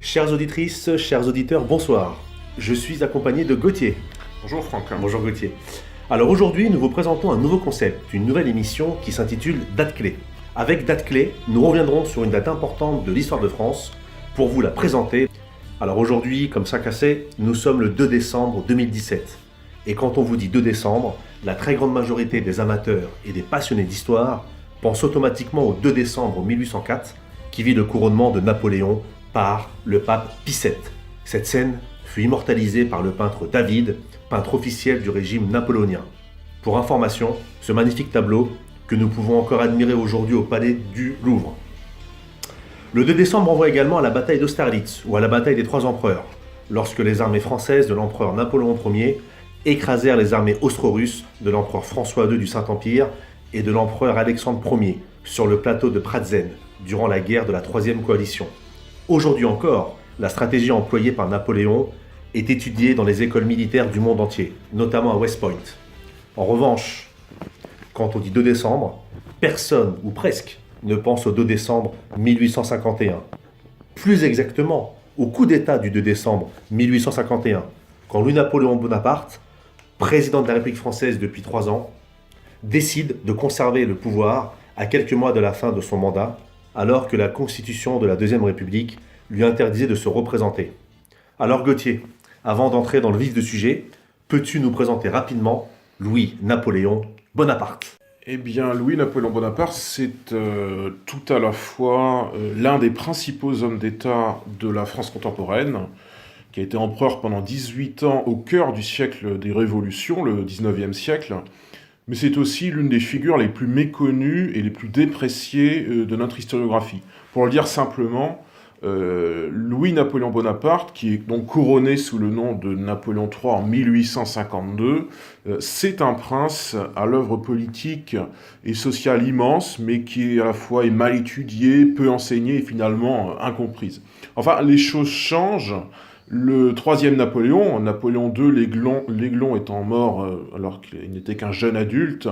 Chères auditrices, chers auditeurs, bonsoir. Je suis accompagné de Gauthier. Bonjour Franck. Bonjour Gauthier. Alors aujourd'hui, nous vous présentons un nouveau concept, une nouvelle émission qui s'intitule Date clé. Avec Date clé, nous reviendrons sur une date importante de l'histoire de France pour vous la présenter. Alors aujourd'hui, comme ça cassé, nous sommes le 2 décembre 2017. Et quand on vous dit 2 décembre, la très grande majorité des amateurs et des passionnés d'histoire pense automatiquement au 2 décembre 1804, qui vit le couronnement de Napoléon par le pape Pie VII. Cette scène fut immortalisée par le peintre David, peintre officiel du régime napoléonien. Pour information, ce magnifique tableau que nous pouvons encore admirer aujourd'hui au palais du Louvre. Le 2 décembre renvoie également à la bataille d'Austerlitz ou à la bataille des Trois Empereurs, lorsque les armées françaises de l'empereur Napoléon Ier écrasèrent les armées austro-russes de l'empereur François II du Saint-Empire et de l'empereur Alexandre Ier sur le plateau de Pratzen durant la guerre de la Troisième Coalition. Aujourd'hui encore, la stratégie employée par Napoléon est étudiée dans les écoles militaires du monde entier, notamment à West Point. En revanche, quand on dit 2 décembre, personne, ou presque, ne pense au 2 décembre 1851. Plus exactement, au coup d'État du 2 décembre 1851, quand Louis-Napoléon Bonaparte, président de la République française depuis 3 ans, décide de conserver le pouvoir à quelques mois de la fin de son mandat, alors que la Constitution de la Deuxième République lui interdisait de se représenter. Alors Gauthier, avant d'entrer dans le vif du sujet, peux-tu nous présenter rapidement Louis-Napoléon Bonaparte ? Eh bien, Louis-Napoléon Bonaparte, c'est tout à la fois l'un des principaux hommes d'État de la France contemporaine, qui a été empereur pendant 18 ans au cœur du siècle des révolutions, le 19e siècle, mais c'est aussi l'une des figures les plus méconnues et les plus dépréciées de notre historiographie. Pour le dire simplement, Louis-Napoléon Bonaparte, qui est donc couronné sous le nom de Napoléon III en 1852, c'est un prince à l'œuvre politique et sociale immense, mais qui à la fois est mal étudié, peu enseigné et finalement incomprise. Enfin, les choses changent. Le troisième Napoléon, Napoléon II l'Aiglon étant mort alors qu'il n'était qu'un jeune adulte,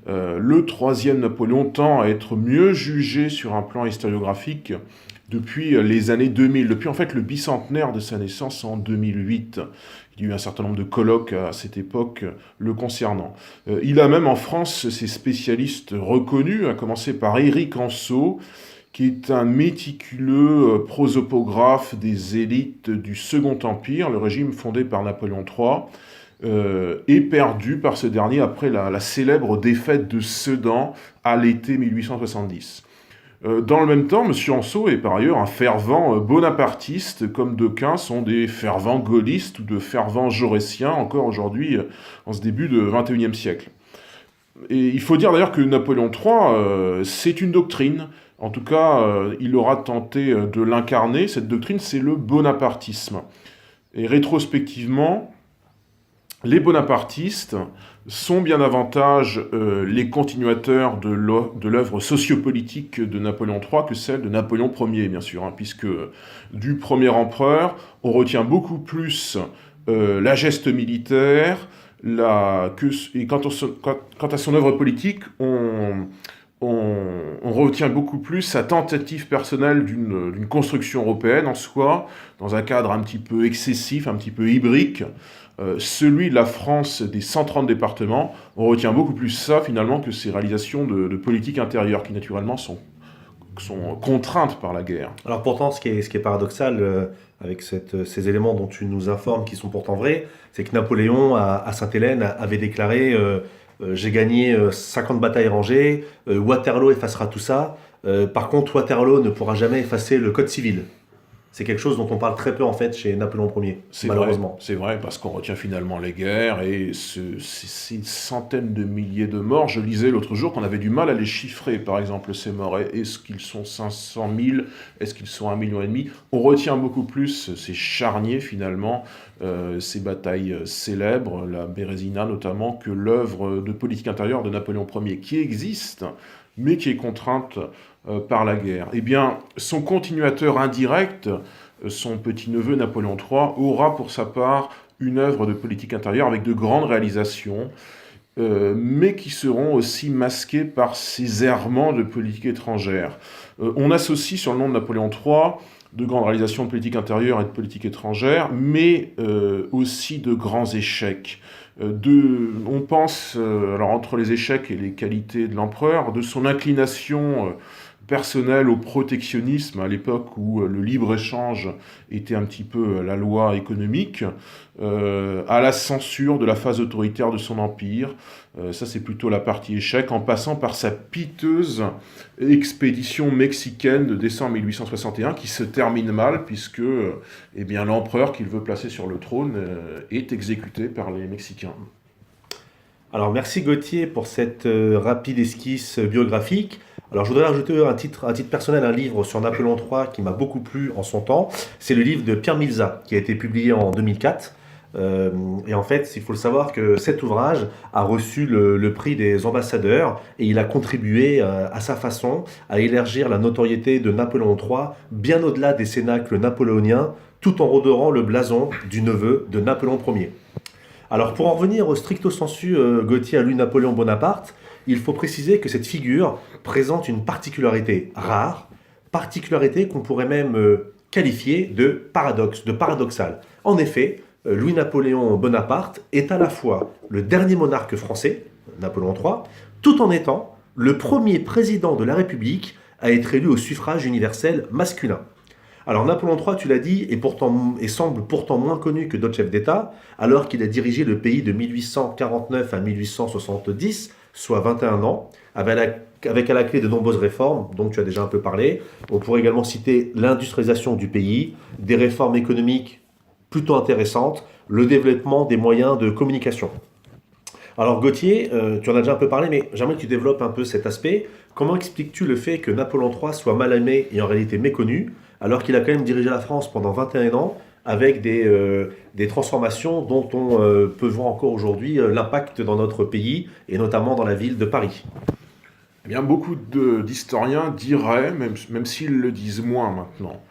le troisième Napoléon tend à être mieux jugé sur un plan historiographique depuis les années 2000, depuis en fait le bicentenaire de sa naissance en 2008. Il y a eu un certain nombre de colloques à cette époque le concernant. Il a même en France ses spécialistes reconnus, à commencer par Éric Anceau, qui est un méticuleux prosopographe des élites du Second Empire, le régime fondé par Napoléon III, et perdu par ce dernier après la célèbre défaite de Sedan à l'été 1870. Dans le même temps, M. Anceau est par ailleurs un fervent bonapartiste, comme d'aucuns sont des fervents gaullistes ou de fervents jaurétiens, encore aujourd'hui, en ce début du XXIe siècle. Et il faut dire d'ailleurs que Napoléon III, c'est une doctrine. En tout cas, il aura tenté de l'incarner. Cette doctrine, c'est le bonapartisme. Et rétrospectivement, les bonapartistes sont bien davantage les continuateurs de l'œuvre sociopolitique de Napoléon III que celle de Napoléon Ier, bien sûr, puisque du premier empereur, on retient beaucoup plus la geste militaire, et quant à son œuvre politique, on retient beaucoup plus sa tentative personnelle d'une construction européenne en soi, dans un cadre un petit peu excessif, un petit peu hybride, celui de la France des 130 départements, on retient beaucoup plus ça finalement que ses réalisations de politique intérieure, qui naturellement sont contraintes par la guerre. Alors pourtant, ce qui est paradoxal avec ces éléments dont tu nous informes, qui sont pourtant vrais, c'est que Napoléon, à Sainte-Hélène, avait déclaré j'ai gagné 50 batailles rangées, Waterloo effacera tout ça. Par contre, Waterloo ne pourra jamais effacer le code civil. C'est quelque chose dont on parle très peu en fait chez Napoléon Ier, malheureusement. C'est vrai, parce qu'on retient finalement les guerres et ces centaines de milliers de morts. Je lisais l'autre jour qu'on avait du mal à les chiffrer, par exemple, ces morts. Est-ce qu'ils sont 500 000 ? Est-ce qu'ils sont 1,5 million ? On retient beaucoup plus ces charniers finalement, ces batailles célèbres, la Bérésina notamment, que l'œuvre de politique intérieure de Napoléon Ier, qui existe, mais qui est contrainte par la guerre. Eh bien, son continuateur indirect, son petit-neveu Napoléon III, aura pour sa part une œuvre de politique intérieure avec de grandes réalisations. mais qui seront aussi masqués par ces errements de politique étrangère. On associe sur le nom de Napoléon III de grandes réalisations de politique intérieure et de politique étrangère, mais aussi de grands échecs. On pense, alors entre les échecs et les qualités de l'empereur, de son inclination personnelle au protectionnisme à l'époque où le libre-échange était un petit peu la loi économique, à la censure de la phase autoritaire de son empire. Ça, c'est plutôt la partie échec, en passant par sa piteuse expédition mexicaine de décembre 1861, qui se termine mal, puisque eh bien, l'empereur qu'il veut placer sur le trône est exécuté par les Mexicains. Alors merci Gauthier pour cette rapide esquisse biographique. Alors je voudrais rajouter à titre personnel un livre sur Napoléon III qui m'a beaucoup plu en son temps. C'est le livre de Pierre Milza qui a été publié en 2004. Et en fait, il faut le savoir que cet ouvrage a reçu le prix des ambassadeurs et il a contribué à sa façon à élargir la notoriété de Napoléon III bien au-delà des cénacles napoléoniens, tout en redorant le blason du neveu de Napoléon Ier. Alors pour en revenir au stricto sensu, Gauthier a lu Napoléon Bonaparte, il faut préciser que cette figure présente une particularité rare, particularité qu'on pourrait même qualifier de paradoxe, de paradoxal. En effet, Louis-Napoléon Bonaparte est à la fois le dernier monarque français, Napoléon III, tout en étant le premier président de la République à être élu au suffrage universel masculin. Alors Napoléon III, tu l'as dit, semble pourtant moins connu que d'autres chefs d'État, alors qu'il a dirigé le pays de 1849 à 1870, soit 21 ans, avec à la clé de nombreuses réformes, dont tu as déjà un peu parlé. On pourrait également citer l'industrialisation du pays, des réformes économiques plutôt intéressantes, le développement des moyens de communication. Alors Gauthier, tu en as déjà un peu parlé, mais j'aimerais que tu développes un peu cet aspect. Comment expliques-tu le fait que Napoléon III soit mal aimé et en réalité méconnu, alors qu'il a quand même dirigé la France pendant 21 ans, avec des transformations dont on peut voir encore aujourd'hui l'impact dans notre pays, et notamment dans la ville de Paris? Eh bien, beaucoup d'historiens diraient, même s'ils le disent moins maintenant,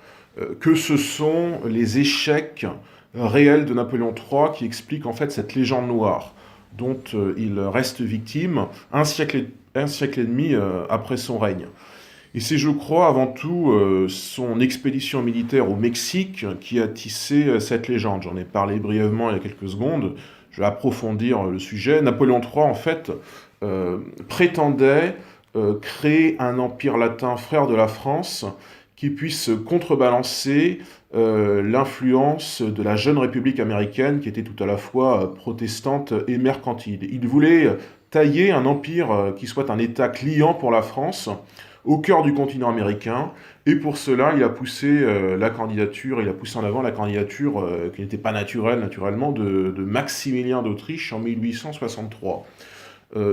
que ce sont les échecs réels de Napoléon III qui expliquent en fait cette légende noire dont il reste victime un siècle et demi après son règne. Et c'est, je crois, avant tout son expédition militaire au Mexique qui a tissé cette légende. J'en ai parlé brièvement il y a quelques secondes, je vais approfondir le sujet. Napoléon III, en fait, prétendait créer un empire latin frère de la France qui puisse contrebalancer l'influence de la jeune République américaine qui était tout à la fois protestante et mercantile. Il voulait tailler un empire qui soit un État client pour la France au cœur du continent américain, et pour cela il a poussé en avant la candidature qui n'était pas naturelle naturellement de Maximilien d'Autriche en 1863.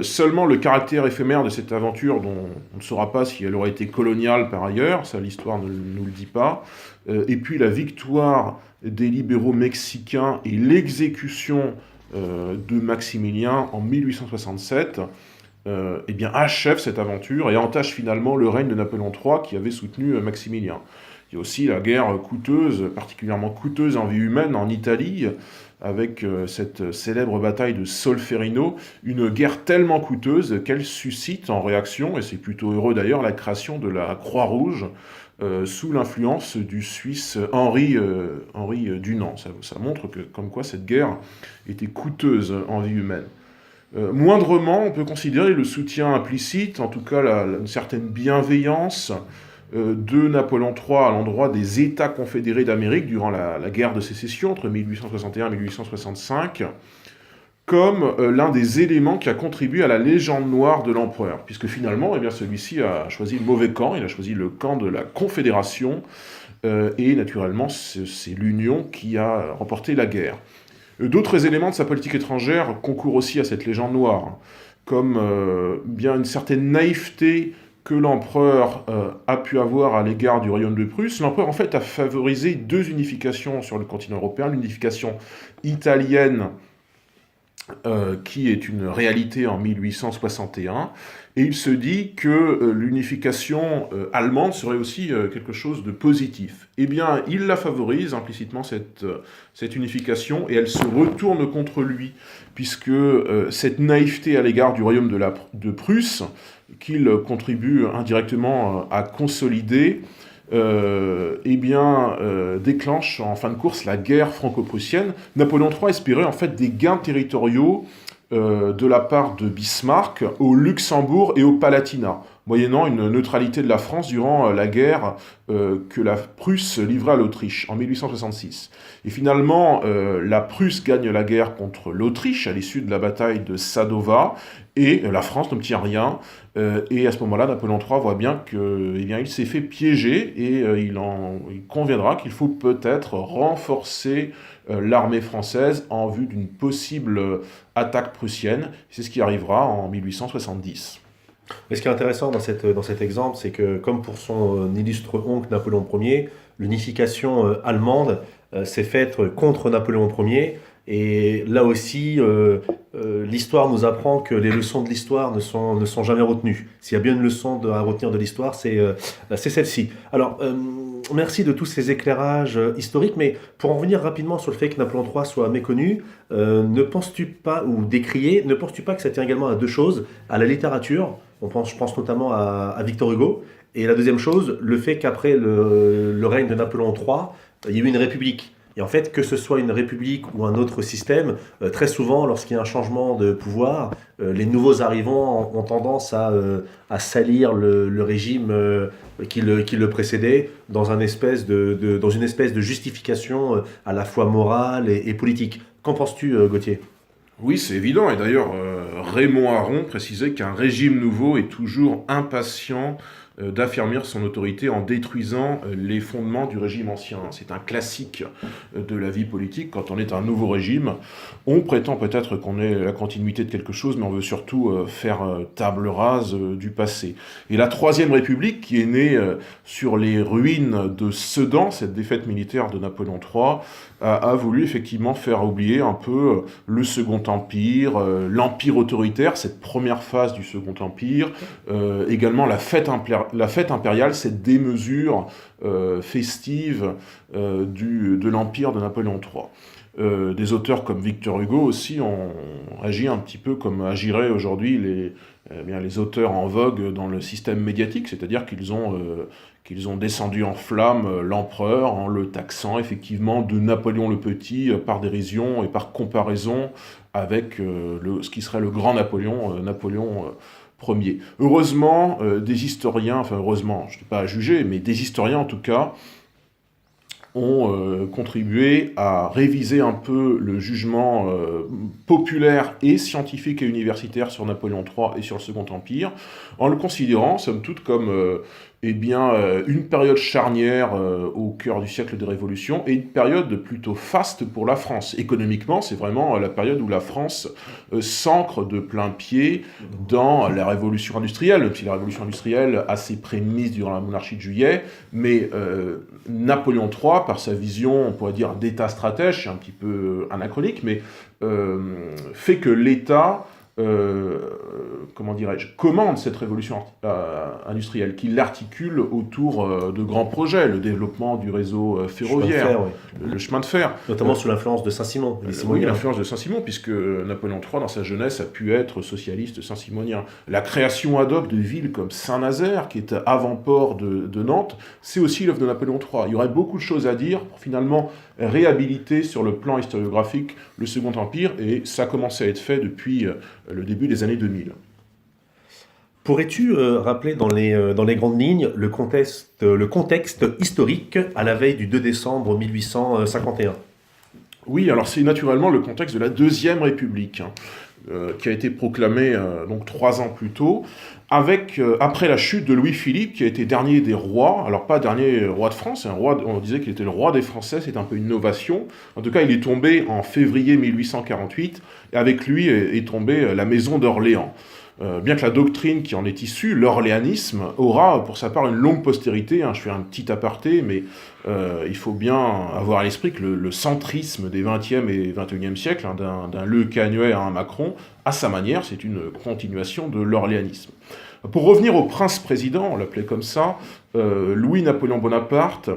Seulement le caractère éphémère de cette aventure, dont on ne saura pas si elle aurait été coloniale par ailleurs, ça l'histoire ne nous le dit pas, et puis la victoire des libéraux mexicains et l'exécution de Maximilien en 1867, eh bien achève cette aventure et entache finalement le règne de Napoléon III qui avait soutenu Maximilien. Il y a aussi la guerre coûteuse, particulièrement coûteuse en vie humaine en Italie, avec cette célèbre bataille de Solferino, une guerre tellement coûteuse qu'elle suscite en réaction, et c'est plutôt heureux d'ailleurs, la création de la Croix-Rouge sous l'influence du Suisse Henri Dunant. Ça montre que, comme quoi cette guerre était coûteuse en vie humaine. Moindrement, on peut considérer le soutien implicite, en tout cas une certaine bienveillance de Napoléon III à l'endroit des États confédérés d'Amérique durant la guerre de sécession entre 1861 et 1865, comme l'un des éléments qui a contribué à la légende noire de l'empereur, puisque finalement, eh bien, celui-ci a choisi le mauvais camp, il a choisi le camp de la Confédération, et naturellement, c'est l'Union qui a remporté la guerre. D'autres éléments de sa politique étrangère concourent aussi à cette légende noire, comme bien une certaine naïveté que l'empereur a pu avoir à l'égard du royaume de Prusse. L'empereur, en fait, a favorisé deux unifications sur le continent européen, l'unification italienne, qui est une réalité en 1861, et il se dit que l'unification allemande serait aussi quelque chose de positif. Eh bien, il la favorise implicitement, cette unification, et elle se retourne contre lui, puisque cette naïveté à l'égard du royaume de Prusse, qu'il contribue indirectement à consolider, déclenche en fin de course la guerre franco-prussienne. Napoléon III espérait en fait des gains territoriaux de la part de Bismarck au Luxembourg et au Palatinat, moyennant une neutralité de la France durant la guerre que la Prusse livrait à l'Autriche en 1866. Et finalement, la Prusse gagne la guerre contre l'Autriche à l'issue de la bataille de Sadova, et la France n'obtient rien. Et à ce moment-là, Napoléon III voit bien qu'il s'est fait piéger, et il conviendra qu'il faut peut-être renforcer l'armée française en vue d'une possible attaque prussienne. C'est ce qui arrivera en 1870. Mais ce qui est intéressant dans cet exemple, c'est que, comme pour son illustre oncle Napoléon Ier, l'unification allemande s'est faite contre Napoléon Ier. Et là aussi, l'histoire nous apprend que les leçons de l'histoire ne sont jamais retenues. S'il y a bien une leçon à retenir de l'histoire, c'est celle-ci. Alors, merci de tous ces éclairages historiques, mais pour en revenir rapidement sur le fait que Napoléon III soit méconnu, ne penses-tu pas, ou décrié, ne penses-tu pas que ça tient également à deux choses, à la littérature, je pense notamment à Victor Hugo, et la deuxième chose, le fait qu'après le règne de Napoléon III, il y a eu une république. Et en fait, que ce soit une république ou un autre système, très souvent, lorsqu'il y a un changement de pouvoir, les nouveaux arrivants ont tendance à salir le régime qui le précédait dans une espèce de justification à la fois morale et politique. Qu'en penses-tu, Gauthier ? Oui, c'est évident. Et d'ailleurs, Raymond Aron précisait qu'un régime nouveau est toujours impatient d'affirmer son autorité en détruisant les fondements du régime ancien. C'est un classique de la vie politique. Quand on est un nouveau régime, on prétend peut-être qu'on est la continuité de quelque chose, mais on veut surtout faire table rase du passé. Et la Troisième République, qui est née sur les ruines de Sedan, cette défaite militaire de Napoléon III, a voulu effectivement faire oublier un peu le Second Empire, l'Empire autoritaire, cette première phase du Second Empire, également la fête impériale, cette démesure festive de l'Empire de Napoléon III. Des auteurs comme Victor Hugo aussi ont agi un petit peu comme agiraient aujourd'hui les auteurs en vogue dans le système médiatique, c'est-à-dire qu'ils ont descendu en flammes l'empereur en le taxant effectivement de Napoléon le Petit par dérision et par comparaison avec ce qui serait le grand Napoléon Ier. Heureusement, des historiens, enfin heureusement, je ne dis pas à juger, mais des historiens en tout cas, ont contribué à réviser un peu le jugement populaire et scientifique et universitaire sur Napoléon III et sur le Second Empire, en le considérant, somme toute, comme une période charnière au cœur du siècle des révolutions et une période plutôt faste pour la France. Économiquement, c'est vraiment la période où la France s'ancre de plein pied dans la révolution industrielle, même si la révolution industrielle a ses prémices durant la monarchie de Juillet, mais Napoléon III, par sa vision, on pourrait dire, d'État stratège, c'est un petit peu anachronique, mais fait que l'État commande cette révolution industrielle, qui l'articule autour de grands projets, le développement du réseau ferroviaire, le chemin de fer. Notamment sous l'influence de Saint-Simon. Oui, l'influence de Saint-Simon, puisque Napoléon III, dans sa jeunesse, a pu être socialiste saint-simonien. La création ad hoc de villes comme Saint-Nazaire, qui est avant-port de Nantes, c'est aussi l'œuvre de Napoléon III. Il y aurait beaucoup de choses à dire pour finalement réhabiliter sur le plan historiographique le Second Empire, et ça a commencé à être fait depuis le début des années 2000. Pourrais-tu rappeler dans les grandes lignes le contexte historique à la veille du 2 décembre 1851 ? Oui, alors c'est naturellement le contexte de la Deuxième République, qui a été proclamée donc 3 ans plus tôt, après la chute de Louis-Philippe, qui a été dernier des rois, alors pas dernier roi de France, on disait qu'il était le roi des Français, c'est un peu une innovation. En tout cas, il est tombé en février 1848, et avec lui est tombée la maison d'Orléans. bien que la doctrine qui en est issue, l'orléanisme, aura pour sa part une longue postérité. Je fais un petit aparté, mais il faut bien avoir à l'esprit que le centrisme des 20e et 21e siècles, d'un Le Canuet à un Macron, à sa manière, c'est une continuation de l'orléanisme. Pour revenir au prince-président, on l'appelait comme ça, Louis-Napoléon Bonaparte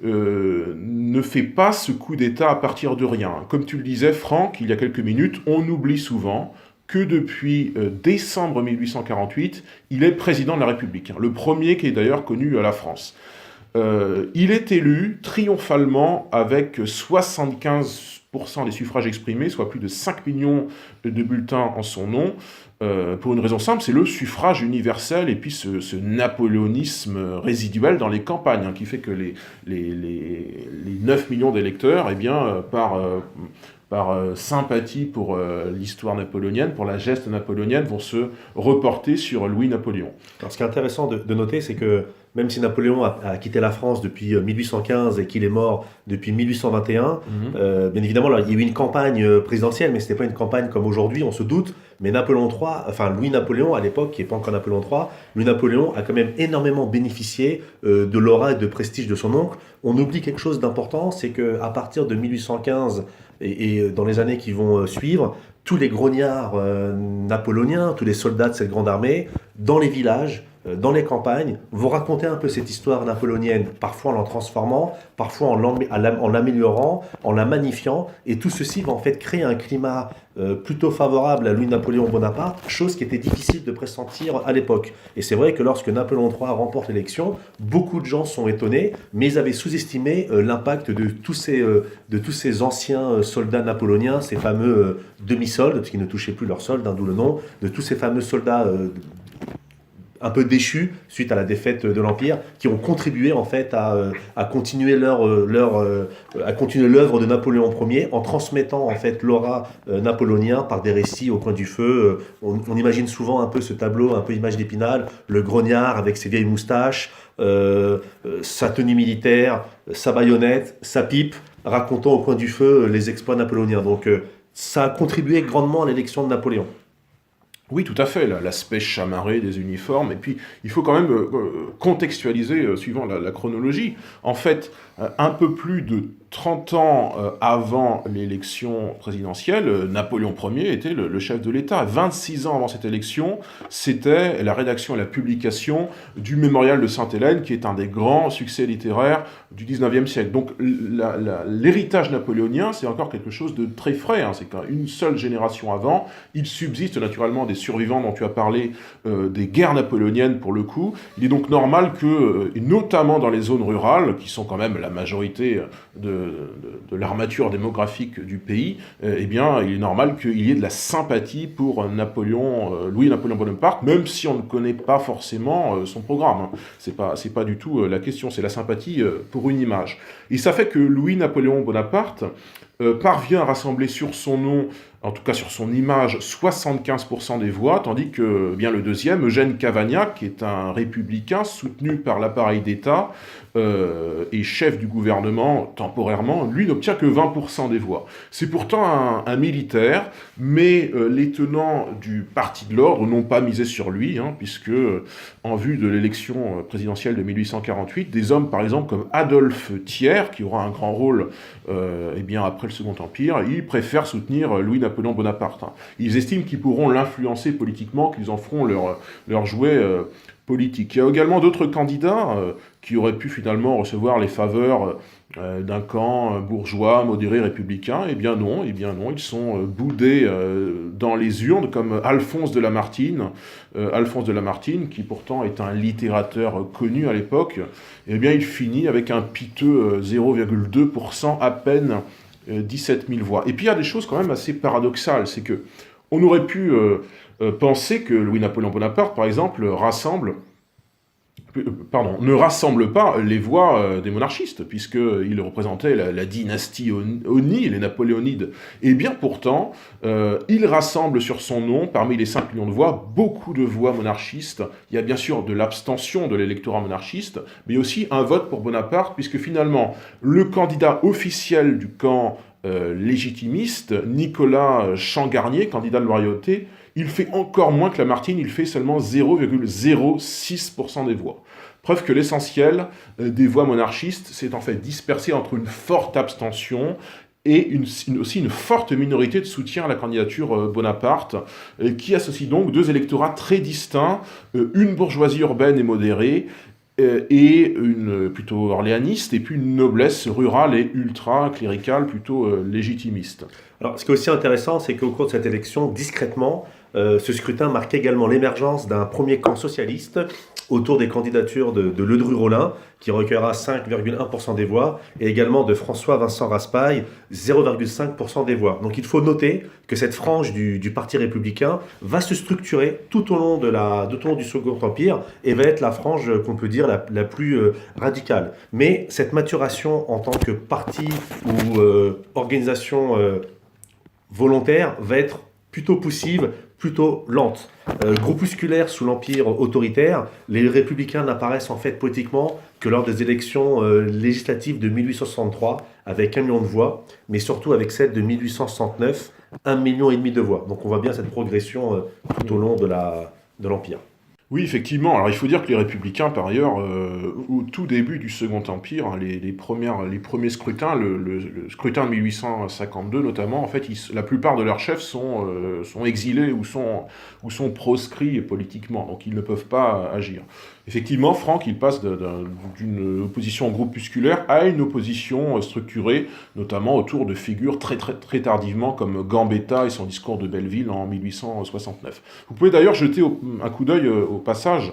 ne fait pas ce coup d'État à partir de rien. Comme tu le disais, Franck, il y a quelques minutes, on oublie souvent que depuis décembre 1848, il est président de la République, le premier qui est d'ailleurs connu à la France. Il est élu triomphalement avec 75% des suffrages exprimés, soit plus de 5 millions de bulletins en son nom, pour une raison simple, c'est le suffrage universel et puis ce napoléonisme résiduel dans les campagnes, qui fait que les 9 millions d'électeurs, eh bien, par sympathie pour l'histoire napoléonienne, pour la geste napoléonienne, vont se reporter sur Louis-Napoléon. Alors, ce qui est intéressant de noter, c'est que même si Napoléon a quitté la France depuis 1815 et qu'il est mort depuis 1821, bien évidemment, là, il y a eu une campagne présidentielle, mais ce n'était pas une campagne comme aujourd'hui, on se doute. Mais Louis-Napoléon, à l'époque, qui n'est pas encore Napoléon III, Louis-Napoléon a quand même énormément bénéficié de l'aura et de prestige de son oncle. On oublie quelque chose d'important, c'est qu'à partir de 1815 et dans les années qui vont suivre, tous les grognards napoléoniens, tous les soldats de cette grande armée, dans les villages, dans les campagnes, vont raconter un peu cette histoire napoléonienne, parfois en l'en transformant, parfois en l'améliorant, en la magnifiant, et tout ceci va en fait créer un climat plutôt favorable à Louis-Napoléon Bonaparte, chose qui était difficile de pressentir à l'époque. Et c'est vrai que lorsque Napoléon III remporte l'élection, beaucoup de gens sont étonnés, mais ils avaient sous-estimé l'impact de tous ces anciens soldats napoléoniens, ces fameux demi-soldes, parce qu'ils ne touchaient plus leur solde, d'où le nom, de tous ces fameux soldats un peu déchus suite à la défaite de l'Empire, qui ont contribué en fait à continuer à continuer l'œuvre de Napoléon Ier en transmettant en fait l'aura napoléonien par des récits au coin du feu. On imagine souvent un peu ce tableau, un peu image d'Épinal, le grognard avec ses vieilles moustaches, sa tenue militaire, sa baïonnette, sa pipe, racontant au coin du feu les exploits napoléoniens. Donc ça a contribué grandement à l'élection de Napoléon. Oui, tout à fait, l'aspect chamarré des uniformes. Et puis, il faut quand même contextualiser suivant la chronologie. En fait, un peu plus de 30 ans avant l'élection présidentielle, Napoléon Ier était le chef de l'État. 26 ans avant cette élection, c'était la rédaction et la publication du Mémorial de Sainte-Hélène, qui est un des grands succès littéraires du 19e siècle. Donc l'héritage napoléonien, c'est encore quelque chose de très frais. C'est qu'une seule génération avant, il subsiste naturellement des survivants dont tu as parlé, des guerres napoléoniennes pour le coup. Il est donc normal que, notamment dans les zones rurales, qui sont quand même la majorité de l'armature démographique du pays, eh bien, il est normal qu'il y ait de la sympathie pour Louis-Napoléon Bonaparte, même si on ne connaît pas forcément son programme. C'est pas du tout la question, c'est la sympathie pour une image. Et ça fait que Louis-Napoléon Bonaparte parvient à rassembler sur son nom, en tout cas sur son image, 75% des voix, tandis que bien le deuxième, Eugène Cavaignac, qui est un républicain soutenu par l'appareil d'État et chef du gouvernement temporairement, lui n'obtient que 20% des voix. C'est pourtant un militaire, mais les tenants du Parti de l'Ordre n'ont pas misé sur lui, puisque en vue de l'élection présidentielle de 1848, des hommes par exemple comme Adolphe Thiers, qui aura un grand rôle après le Second Empire, ils préfèrent soutenir Louis-Napoléon Bonaparte. Ils estiment qu'ils pourront l'influencer politiquement, qu'ils en feront leur jouet politique. Il y a également d'autres candidats qui auraient pu finalement recevoir les faveurs d'un camp bourgeois, modéré, républicain. Eh bien non, ils sont boudés dans les urnes, comme Alphonse de Lamartine, qui pourtant est un littérateur connu à l'époque. Eh bien, il finit avec un piteux 0,2%, à peine 17 000 voix. Et puis il y a des choses quand même assez paradoxales, c'est que on aurait pu penser que Louis-Napoléon Bonaparte, par exemple, ne rassemble pas les voix des monarchistes, puisqu'il représentait la dynastie Oni, les Napoléonides. Et bien pourtant, il rassemble sur son nom, parmi les 5 millions de voix, beaucoup de voix monarchistes. Il y a bien sûr de l'abstention de l'électorat monarchiste, mais aussi un vote pour Bonaparte, puisque finalement, le candidat officiel du camp légitimiste, Nicolas Changarnier, candidat de loyauté, il fait encore moins que Lamartine, il fait seulement 0,06% des voix. Preuve que l'essentiel des voix monarchistes s'est en fait dispersé entre une forte abstention et aussi une forte minorité de soutien à la candidature Bonaparte, qui associe donc deux électorats très distincts, une bourgeoisie urbaine et modérée, et une plutôt orléaniste, et puis une noblesse rurale et ultra-cléricale, plutôt légitimiste. Alors, ce qui est aussi intéressant, c'est qu'au cours de cette élection, discrètement, ce scrutin marque également l'émergence d'un premier camp socialiste autour des candidatures de Ledru-Rollin, qui recueillera 5,1% des voix, et également de François-Vincent Raspail, 0,5% des voix. Donc il faut noter que cette frange du Parti républicain va se structurer tout au long du Second Empire, et va être la frange qu'on peut dire la plus radicale. Mais cette maturation en tant que parti ou organisation volontaire va être plutôt poussive, plutôt lente. Groupusculaire sous l'Empire autoritaire, les républicains n'apparaissent en fait politiquement que lors des élections législatives de 1863 avec 1 million de voix, mais surtout avec celle de 1869, 1,5 million de voix. Donc on voit bien cette progression tout au long de l'Empire. Oui, effectivement. Alors il faut dire que les républicains, par ailleurs, au tout début du Second Empire, hein, les premiers scrutins, le scrutin de 1852 notamment, en fait, la plupart de leurs chefs sont exilés ou sont proscrits politiquement, donc ils ne peuvent pas agir. Effectivement, Franck, il passe d'une opposition groupusculaire à une opposition structurée, notamment autour de figures très, très, très tardivement comme Gambetta et son discours de Belleville en 1869. Vous pouvez d'ailleurs jeter un coup d'œil au passage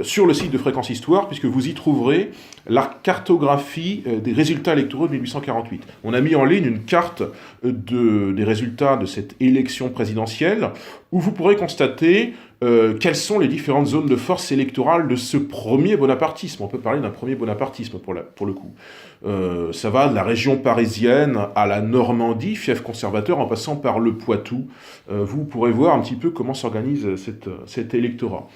sur le site de Fréquence Histoire, puisque vous y trouverez la cartographie des résultats électoraux de 1848. On a mis en ligne une carte des résultats de cette élection présidentielle, où vous pourrez constater quelles sont les différentes zones de force électorale de ce premier bonapartisme. On peut parler d'un premier bonapartisme pour le coup. Ça va de la région parisienne à la Normandie, fief conservateur, en passant par le Poitou. Vous pourrez voir un petit peu comment s'organise cet électorat.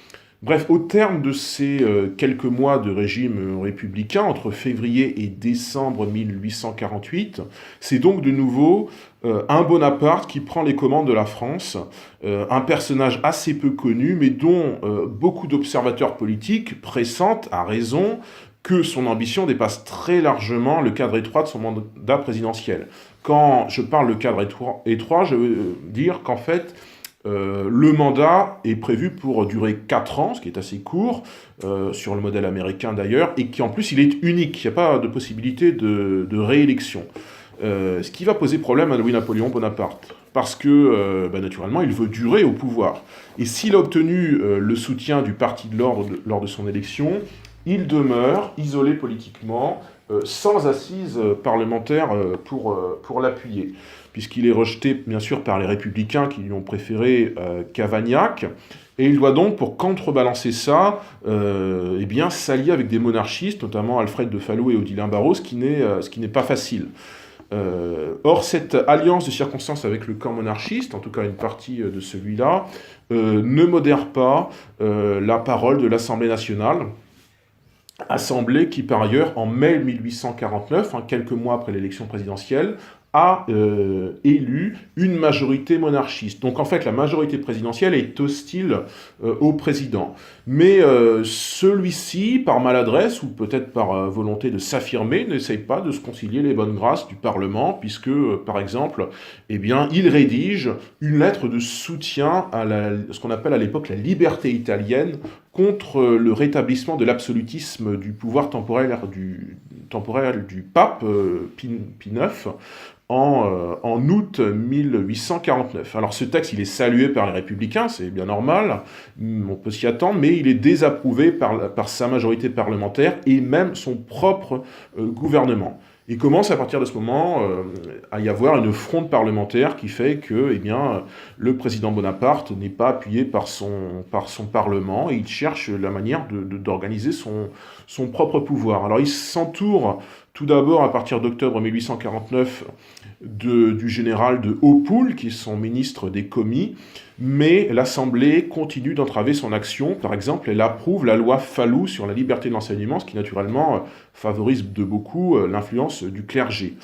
Bref, au terme de ces quelques mois de régime républicain, entre février et décembre 1848, c'est donc de nouveau un Bonaparte qui prend les commandes de la France, un personnage assez peu connu, mais dont beaucoup d'observateurs politiques pressentent, à raison, que son ambition dépasse très largement le cadre étroit de son mandat présidentiel. Quand je parle de cadre étroit, je veux dire qu'en fait, le mandat est prévu pour durer 4 ans, ce qui est assez court, sur le modèle américain d'ailleurs, et qui en plus il est unique, il n'y a pas de possibilité de réélection. Ce qui va poser problème à Louis-Napoléon Bonaparte, parce que naturellement il veut durer au pouvoir. Et s'il a obtenu le soutien du Parti de l'Ordre lors de son élection, il demeure isolé politiquement, sans assise parlementaire pour l'appuyer, puisqu'il est rejeté bien sûr par les républicains qui lui ont préféré Cavaignac, et il doit donc, pour contrebalancer ça, s'allier avec des monarchistes, notamment Alfred de Falloux et Odilin Barrot, ce qui n'est pas facile. Or, cette alliance de circonstances avec le camp monarchiste, en tout cas une partie de celui-là, ne modère pas la parole de l'Assemblée nationale, Assemblée qui, par ailleurs, en mai 1849, quelques mois après l'élection présidentielle, a élu une majorité monarchiste. Donc en fait, la majorité présidentielle est hostile au président. Mais celui-ci, par maladresse, ou peut-être par volonté de s'affirmer, n'essaye pas de se concilier les bonnes grâces du Parlement, puisque, par exemple, il rédige une lettre de soutien à ce qu'on appelle à l'époque la liberté italienne, contre le rétablissement de l'absolutisme du pouvoir temporel du pape Pie IX, en août 1849. Alors ce texte, il est salué par les républicains, c'est bien normal, on peut s'y attendre, mais il est désapprouvé par sa majorité parlementaire et même son propre gouvernement. Il commence à partir de ce moment à y avoir une fronde parlementaire qui fait que le président Bonaparte n'est pas appuyé par son Parlement, et il cherche la manière d'organiser son propre pouvoir. Alors il s'entoure tout d'abord, à partir d'octobre 1849, du général de Hautpoul, qui est son ministre des commis, mais l'Assemblée continue d'entraver son action. Par exemple, elle approuve la loi Falloux sur la liberté de l'enseignement, ce qui naturellement favorise de beaucoup l'influence du clergé.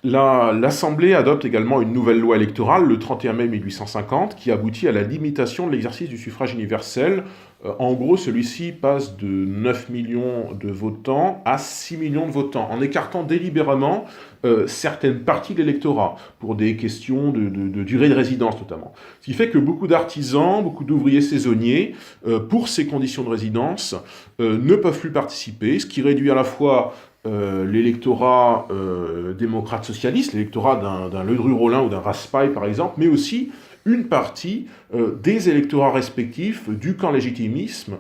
L'Assemblée adopte également une nouvelle loi électorale le 31 mai 1850 qui aboutit à la limitation de l'exercice du suffrage universel. En gros, celui-ci passe de 9 millions de votants à 6 millions de votants, en écartant délibérément certaines parties de l'électorat, pour des questions de durée de résidence notamment. Ce qui fait que beaucoup d'artisans, beaucoup d'ouvriers saisonniers, pour ces conditions de résidence, ne peuvent plus participer, ce qui réduit à la fois l'électorat démocrate-socialiste, l'électorat d'un Ledru-Rollin ou d'un Raspail par exemple, mais aussi une partie des électorats respectifs du camp légitimiste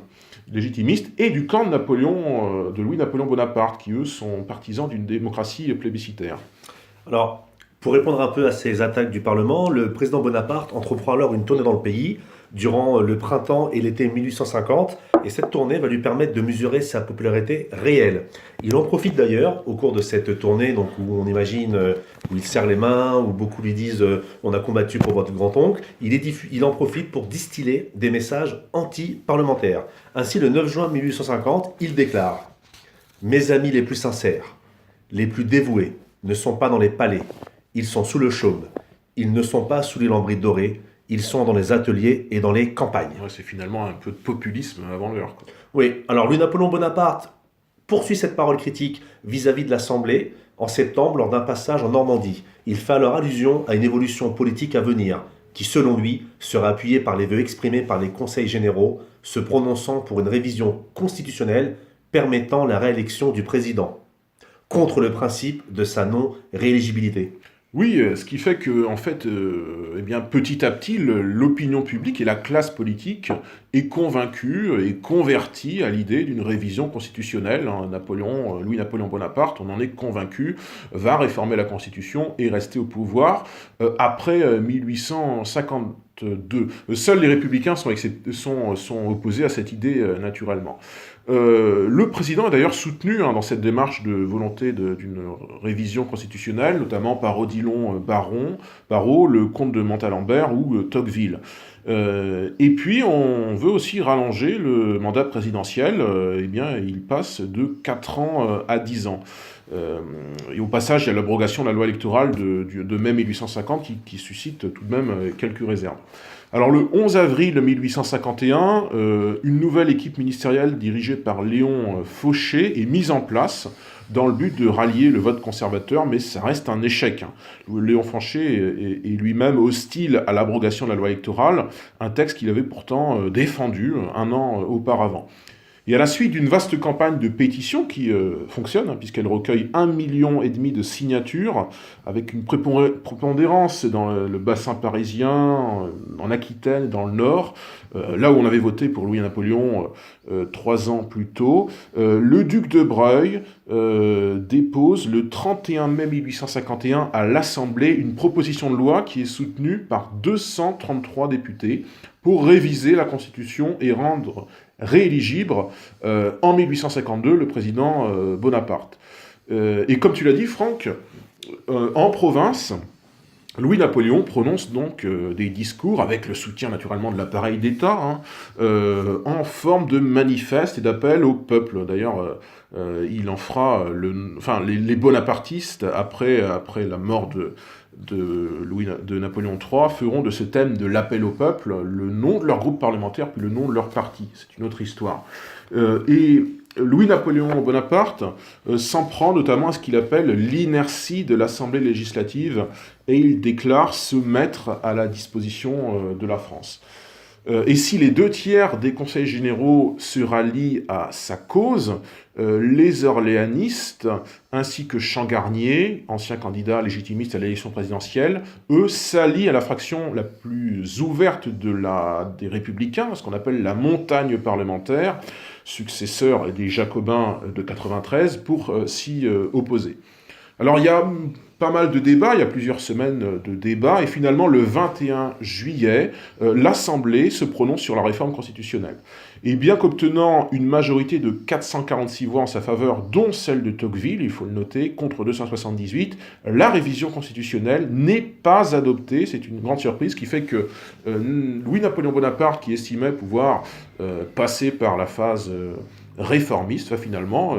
et du camp de Louis-Napoléon Bonaparte, qui eux sont partisans d'une démocratie plébiscitaire. Alors, pour répondre un peu à ces attaques du Parlement, le président Bonaparte entreprend alors une tournée dans le pays durant le printemps et l'été 1850, et cette tournée va lui permettre de mesurer sa popularité réelle. Il en profite d'ailleurs au cours de cette tournée, donc où on imagine, où il serre les mains, où beaucoup lui disent on a combattu pour votre grand-oncle, il en profite pour distiller des messages anti-parlementaires. Ainsi, le 9 juin 1850, il déclare « Mes amis les plus sincères, les plus dévoués, ne sont pas dans les palais, ils sont sous le chaume, ils ne sont pas sous les lambris dorés, ils sont dans les ateliers et dans les campagnes. » Ouais, c'est finalement un peu de populisme avant l'heure. Oui, alors Louis-Napoléon Bonaparte poursuit cette parole critique vis-à-vis de l'Assemblée en septembre lors d'un passage en Normandie. Il fait alors allusion à une évolution politique à venir, qui selon lui sera appuyée par les vœux exprimés par les conseils généraux, se prononçant pour une révision constitutionnelle permettant la réélection du président, contre le principe de sa non-rééligibilité. Oui, ce qui fait que, en fait, eh bien, petit à petit, l'opinion publique et la classe politique est convaincue et convertie à l'idée d'une révision constitutionnelle. Louis-Napoléon Bonaparte, on en est convaincu, va réformer la Constitution et rester au pouvoir après 1852. Seuls les républicains sont opposés à cette idée naturellement. Le président est d'ailleurs soutenu dans cette démarche de volonté d'une révision constitutionnelle, notamment par Odilon Barrot, le comte de Montalembert ou Tocqueville. Et puis on veut aussi rallonger le mandat présidentiel, eh bien il passe de 4 ans à 10 ans. Et au passage, il y a l'abrogation de la loi électorale de mai 1850 qui suscite tout de même quelques réserves. Alors le 11 avril 1851, une nouvelle équipe ministérielle dirigée par Léon Fauché est mise en place dans le but de rallier le vote conservateur, mais ça reste un échec. Léon Fauché est lui-même hostile à l'abrogation de la loi électorale, un texte qu'il avait pourtant défendu un an auparavant. Et à la suite d'une vaste campagne de pétitions qui fonctionne, puisqu'elle recueille 1,5 million de signatures, avec une prépondérance dans le bassin parisien, en Aquitaine, dans le Nord, là où on avait voté pour Louis-Napoléon 3 ans plus tôt, le duc de Broglie dépose le 31 mai 1851 à l'Assemblée une proposition de loi qui est soutenue par 233 députés pour réviser la Constitution et rendre rééligible en 1852 le président Bonaparte. Et comme tu l'as dit, Franck, en province, Louis-Napoléon prononce donc des discours, avec le soutien naturellement de l'appareil d'État, en forme de manifeste et d'appel au peuple. D'ailleurs, il en fera, les bonapartistes, après la mort de Napoléon III, feront de ce thème de l'appel au peuple le nom de leur groupe parlementaire, puis le nom de leur parti. C'est une autre histoire. Et Louis-Napoléon Bonaparte s'en prend notamment à ce qu'il appelle l'inertie de l'Assemblée législative, et il déclare se mettre à la disposition de la France. Et si les 2/3 des conseils généraux se rallient à sa cause, les orléanistes, ainsi que Changarnier, ancien candidat légitimiste à l'élection présidentielle, eux s'allient à la fraction la plus ouverte des Républicains, ce qu'on appelle la montagne parlementaire, successeur des Jacobins de 93, pour s'y opposer. Alors il y a pas mal de débats, il y a plusieurs semaines de débats, et finalement le 21 juillet, l'Assemblée se prononce sur la réforme constitutionnelle. Et bien qu'obtenant une majorité de 446 voix en sa faveur, dont celle de Tocqueville, il faut le noter, contre 278, la révision constitutionnelle n'est pas adoptée. C'est une grande surprise qui fait que Louis-Napoléon Bonaparte, qui estimait pouvoir passer par la phase réformiste, va finalement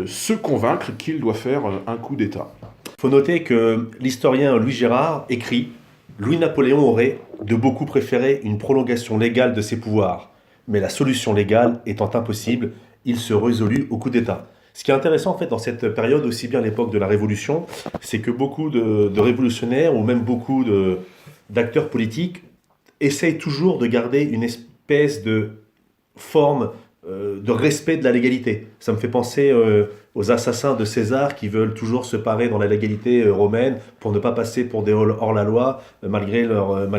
se convaincre qu'il doit faire un coup d'État. Il faut noter que l'historien Louis Gérard écrit: Louis-Napoléon aurait de beaucoup préféré une prolongation légale de ses pouvoirs, mais la solution légale étant impossible, il se résolut au coup d'État. Ce qui est intéressant en fait dans cette période, aussi bien à l'époque de la Révolution, c'est que beaucoup de révolutionnaires ou même d'acteurs politiques essayent toujours de garder une espèce de forme de respect de la légalité. Ça me fait penser aux assassins de César qui veulent toujours se parer dans la légalité romaine pour ne pas passer pour des hors-la-loi malgré leur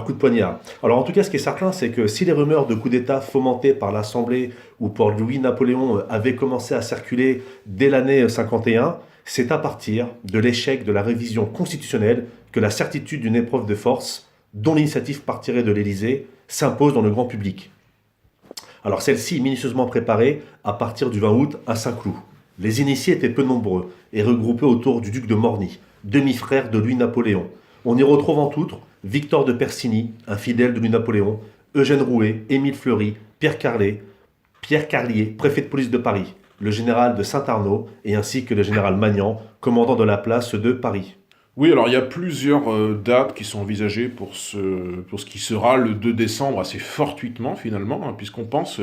coup de poignard. Alors en tout cas, ce qui est certain, c'est que si les rumeurs de coup d'État fomentées par l'Assemblée ou par Louis-Napoléon avaient commencé à circuler dès l'année 51, c'est à partir de l'échec de la révision constitutionnelle que la certitude d'une épreuve de force, dont l'initiative partirait de l'Élysée, s'impose dans le grand public. Alors celle-ci est minutieusement préparée à partir du 20 août à Saint-Cloud. Les initiés étaient peu nombreux et regroupés autour du duc de Morny, demi-frère de Louis-Napoléon. On y retrouve en outre Victor de Persigny, un fidèle de Louis-Napoléon, Eugène Rouet, Émile Fleury, Pierre Carlier, préfet de police de Paris, le général de Saint-Arnaud et ainsi que le général Magnan, commandant de la place de Paris. Oui, alors il y a plusieurs dates qui sont envisagées pour ce qui sera le 2 décembre, assez fortuitement finalement, hein, puisqu'on pense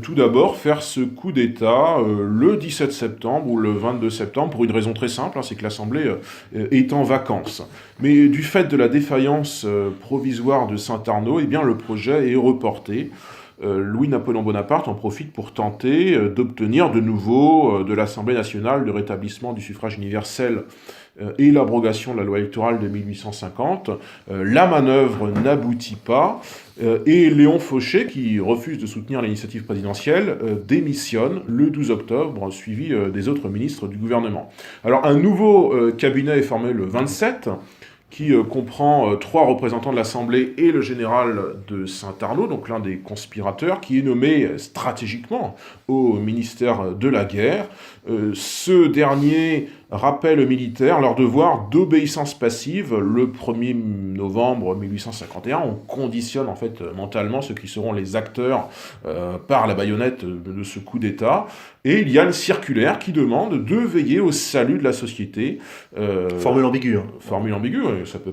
tout d'abord faire ce coup d'État le 17 septembre ou le 22 septembre, pour une raison très simple, hein, c'est que l'Assemblée est en vacances. Mais du fait de la défaillance provisoire de Saint-Arnaud, eh bien, le projet est reporté. Louis-Napoléon Bonaparte en profite pour tenter d'obtenir de nouveau de l'Assemblée nationale le rétablissement du suffrage universel et l'abrogation de la loi électorale de 1850. La manœuvre n'aboutit pas et Léon Fauché, qui refuse de soutenir l'initiative présidentielle, démissionne le 12 octobre, suivi des autres ministres du gouvernement. Alors un nouveau cabinet est formé le 27, qui comprend 3 représentants de l'Assemblée et le général de Saint-Arnaud, donc l'un des conspirateurs, qui est nommé stratégiquement au ministère de la Guerre. Ce dernier rappelle aux militaires leur devoir d'obéissance passive. Le 1er novembre 1851, on conditionne en fait mentalement ceux qui seront les acteurs par la baïonnette de ce coup d'État. Et il y a une circulaire qui demande de veiller au salut de la société. Formule ambiguë. Hein. Formule ambiguë, ça peut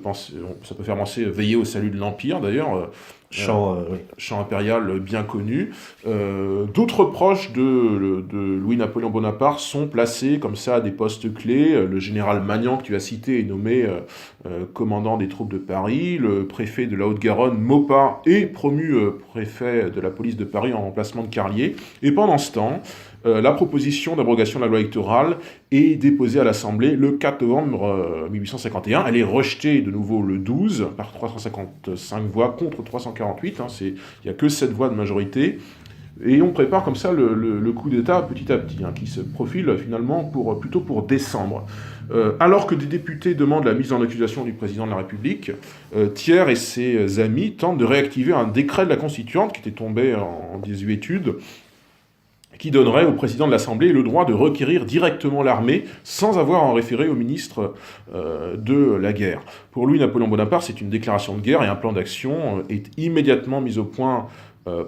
faire penser veiller au salut de l'Empire d'ailleurs. Chant impérial bien connu. D'autres proches de Louis-Napoléon Bonaparte sont placés comme ça à des postes clés. Le général Magnan, que tu as cité, est nommé commandant des troupes de Paris. Le préfet de la Haute-Garonne, Maupas, est promu préfet de la police de Paris en remplacement de Carlier. Et pendant ce temps, la proposition d'abrogation de la loi électorale est déposée à l'Assemblée le 4 novembre 1851. Elle est rejetée de nouveau le 12 par 355 voix contre 348. Il n'y a que 7 voix de majorité. Et on prépare comme ça le coup d'État petit à petit, qui se profile finalement plutôt pour décembre. Alors que des députés demandent la mise en accusation du président de la République, Thiers et ses amis tentent de réactiver un décret de la Constituante qui était tombé en désuétude, qui donnerait au président de l'Assemblée le droit de requérir directement l'armée sans avoir à en référer au ministre de la guerre. Pour lui, Napoléon Bonaparte, c'est une déclaration de guerre et un plan d'action est immédiatement mis au point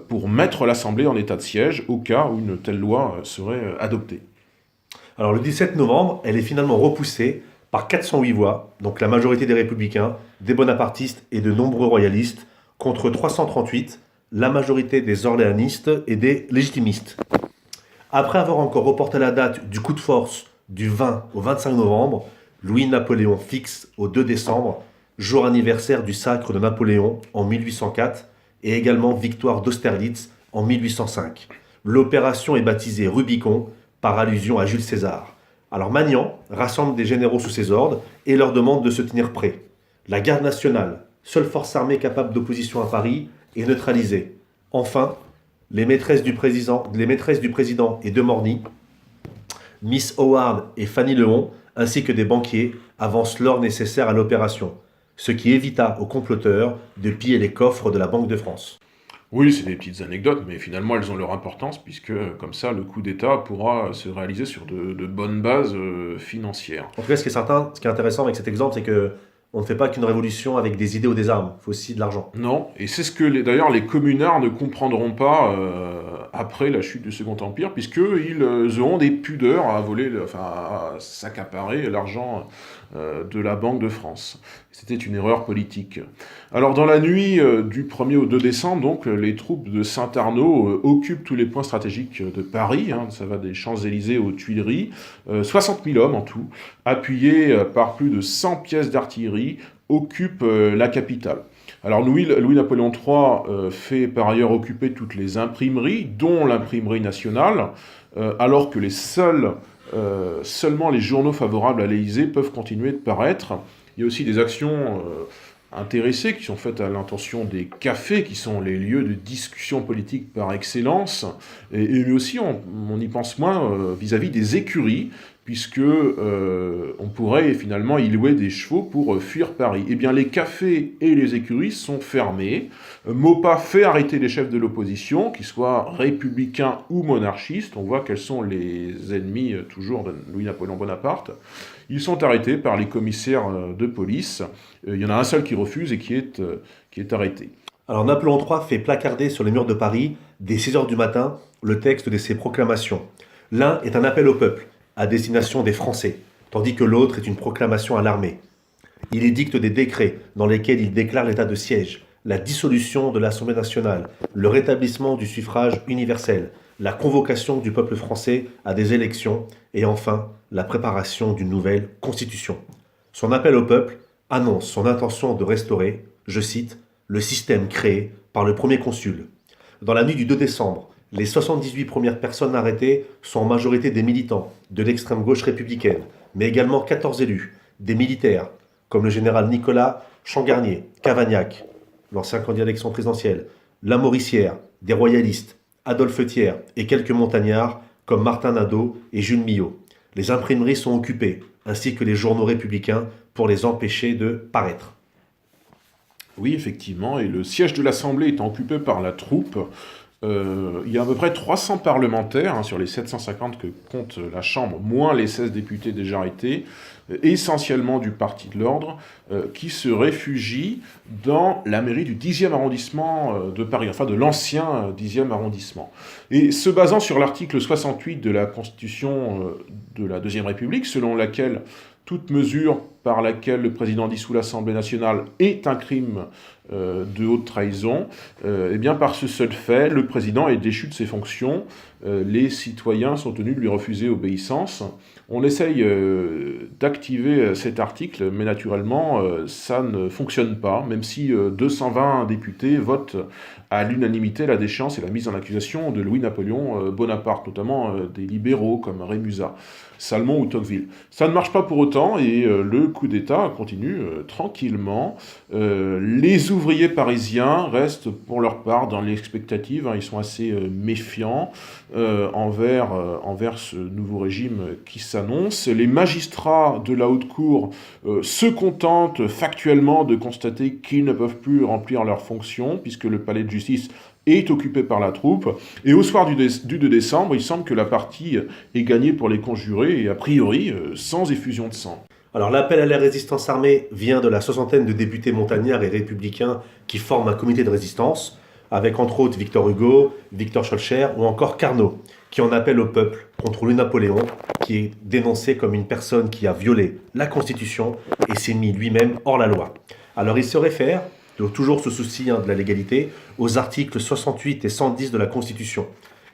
pour mettre l'Assemblée en état de siège au cas où une telle loi serait adoptée. Alors le 17 novembre, elle est finalement repoussée par 408 voix, donc la majorité des républicains, des bonapartistes et de nombreux royalistes, contre 338, la majorité des orléanistes et des légitimistes. Après avoir encore reporté la date du coup de force du 20 au 25 novembre, Louis-Napoléon fixe au 2 décembre, jour anniversaire du sacre de Napoléon en 1804 et également victoire d'Austerlitz en 1805. L'opération est baptisée Rubicon par allusion à Jules César. Alors Magnan rassemble des généraux sous ses ordres et leur demande de se tenir prêts. La garde nationale, seule force armée capable d'opposition à Paris, est neutralisée. Enfin, les maîtresses du président et de Morny, Miss Howard et Fanny Lehon, ainsi que des banquiers, avancent l'or nécessaire à l'opération, ce qui évita aux comploteurs de piller les coffres de la Banque de France. Oui, c'est des petites anecdotes, mais finalement elles ont leur importance, puisque comme ça le coup d'État pourra se réaliser sur de bonnes bases financières. En tout cas, ce qui est certain, ce qui est intéressant avec cet exemple, c'est que on ne fait pas qu'une révolution avec des idées ou des armes, il faut aussi de l'argent. Non, et c'est ce que d'ailleurs les communards ne comprendront pas après la chute du Second Empire, puisqu'ils auront des pudeurs à voler, à s'accaparer l'argent de la Banque de France. C'était une erreur politique. Alors dans la nuit du 1er au 2 décembre, donc, les troupes de Saint-Arnaud occupent tous les points stratégiques de Paris, ça va des Champs-Élysées aux Tuileries, 60 000 hommes en tout, appuyés par plus de 100 pièces d'artillerie, occupent la capitale. Alors Louis-Napoléon III fait par ailleurs occuper toutes les imprimeries, dont l'imprimerie nationale, alors que seulement les journaux favorables à l'Élysée peuvent continuer de paraître. Il y a aussi des actions intéressées qui sont faites à l'intention des cafés, qui sont les lieux de discussion politique par excellence, et aussi on y pense moins vis-à-vis des écuries, puisque on pourrait finalement y louer des chevaux pour fuir Paris. Eh bien, les cafés et les écuries sont fermés. Maupas fait arrêter les chefs de l'opposition, qu'ils soient républicains ou monarchistes. On voit quels sont les ennemis toujours de Louis-Napoléon Bonaparte. Ils sont arrêtés par les commissaires de police. Il y en a un seul qui refuse et qui est arrêté. Alors Napoléon III fait placarder sur les murs de Paris, dès 6 heures du matin, le texte de ses proclamations. L'un est un appel au peuple, à destination des Français, tandis que l'autre est une proclamation à l'armée. Il édicte des décrets dans lesquels il déclare l'état de siège, la dissolution de l'Assemblée nationale, le rétablissement du suffrage universel, la convocation du peuple français à des élections et enfin la préparation d'une nouvelle constitution. Son appel au peuple annonce son intention de restaurer, je cite, le système créé par le premier consul. Dans la nuit du 2 décembre, les 78 premières personnes arrêtées sont en majorité des militants de l'extrême gauche républicaine, mais également 14 élus, des militaires, comme le général Nicolas Changarnier, Cavagnac, l'ancien candidat à l'élection présidentielle, Lamoricière, des royalistes, Adolphe Thiers et quelques montagnards comme Martin Nadeau et Jules Millot. Les imprimeries sont occupées, ainsi que les journaux républicains, pour les empêcher de paraître. Oui, effectivement, et le siège de l'Assemblée étant occupé par la troupe, il y a à peu près 300 parlementaires sur les 750 que compte la Chambre, moins les 16 députés déjà arrêtés, essentiellement du Parti de l'Ordre, qui se réfugient dans la mairie du 10e arrondissement de Paris, enfin de l'ancien 10e arrondissement. Et se basant sur l'article 68 de la Constitution de la Deuxième République, selon laquelle toute mesure par laquelle le président dissout l'Assemblée nationale est un crime de haute trahison, et bien par ce seul fait, le président est déchu de ses fonctions, les citoyens sont tenus de lui refuser obéissance. On essaye d'activer cet article, mais naturellement, ça ne fonctionne pas, même si 220 députés votent à l'unanimité la déchéance et la mise en accusation de Louis-Napoléon Bonaparte, notamment des libéraux comme Rémusat, Salmon ou Tocqueville. Ça ne marche pas pour autant, et le coup d'État continue tranquillement. Les ouvriers parisiens restent pour leur part dans l'expectative, ils sont assez méfiants envers ce nouveau régime qui s'annonce. Les magistrats de la haute cour se contentent factuellement de constater qu'ils ne peuvent plus remplir leurs fonctions, puisque le palais de justice est occupé par la troupe, et au soir du 2 décembre, il semble que la partie est gagnée pour les conjurés, et a priori, sans effusion de sang. Alors l'appel à la résistance armée vient de la soixantaine de députés montagnards et républicains qui forment un comité de résistance, avec entre autres Victor Hugo, Victor Schœlcher ou encore Carnot, qui en appelle au peuple contre Louis-Napoléon, qui est dénoncé comme une personne qui a violé la Constitution et s'est mis lui-même hors la loi. Alors il se réfère, toujours ce souci de la légalité, aux articles 68 et 110 de la Constitution.